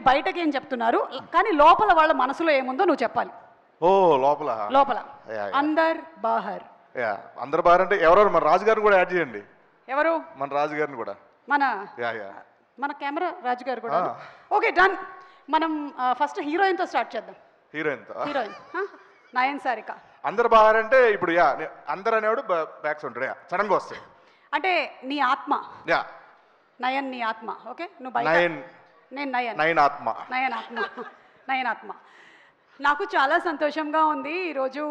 వీళ్ళు బయటకి ఏం చెప్తున్నారు కానీ లోపల వాళ్ళ మనసులో ఏముందో నువ్వు చెప్పాలి. ఓ లోపల లోపల అందర్ బాహర్. అందరు బాహర్ అంటే ఎవరెవరు? మన రాజు గారిని కూడా యాడ్ చేయండి. ఎవరు? మన రాజు గారిని కూడా. మన కెమెరా రాజు గారు కూడా. Okay done. మనం ఫస్ట్ హీరోయిన్తో స్టార్ట్ చేద్దాం. హీరోయిన్ నయన్ సారిక. అందరు బాహర్ అంటే ఇప్పుడు అందరు అనేవాడు బ్యాక్స్ ఉంటాడు సడన్గా వస్తాయి అంటే నీ ఆత్మ. నయన్ నీ ఆత్మ. ఓకే నువ్వు బయట. నేను నయన్ ఆత్మ. నయన్ ఆత్మ. నాకు చాలా సంతోషంగా ఉంది ఈరోజు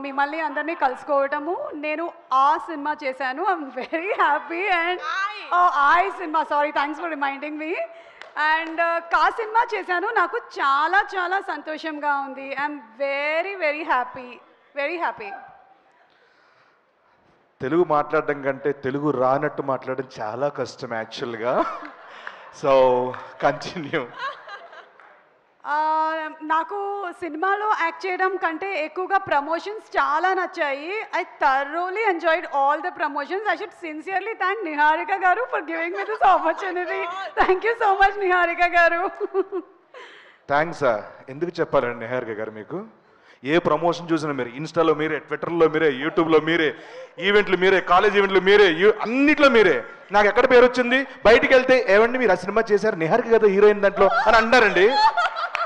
మిమ్మల్ని అందరినీ కలుసుకోవటము. నేను ఆ సినిమా చేశాను. I'm very happy. And I cinema, sorry, thanks for reminding me. And కా సినిమా చేశాను. నాకు చాలా చాలా సంతోషంగా ఉంది. I'm very very happy, very happy. Telugu మాట్లాడడం కంటే తెలుగు రానట్టు మాట్లాడడం చాలా కష్టం యాక్చువల్గా. So continue. నాకు సినిమాలో యాక్ట్ చేయడం కంటే ఎక్కువగా ప్రమోషన్స్ చాలా నచ్చాయి. I thoroughly enjoyed all the promotions. I should sincerely thank Niharika garu for giving me this opportunity. Thank you so much Niharika గారు. థ్యాంక్స్. ఎందుకు చెప్పాలండి నిహారిక గారు, మీకు ఏ ప్రమోషన్ చూసినా మీరు ఇన్స్టాలో మీరే, ట్విట్టర్లో మీరే, యూట్యూబ్లో మీరే, ఈవెంట్లు మీరే, కాలేజ్ ఈవెంట్లు మీరే, అన్నిట్లో మీరే. నాకు ఎక్కడ పేరు వచ్చింది? బయటికి వెళ్తే ఏమండి మీరు ఆ సినిమా చేశారు, నిహారిక కదా హీరోయిన్ దాంట్లో అని అన్నారండి.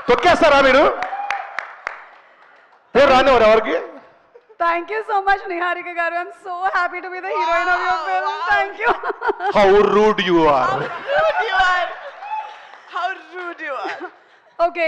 తొక్కేస్తారా మీరు? పేరు రానివారు ఎవరికి? Thank you so much Niharika garu. I'm so happy to be the heroine of your film. Thank you. How rude you are. Okay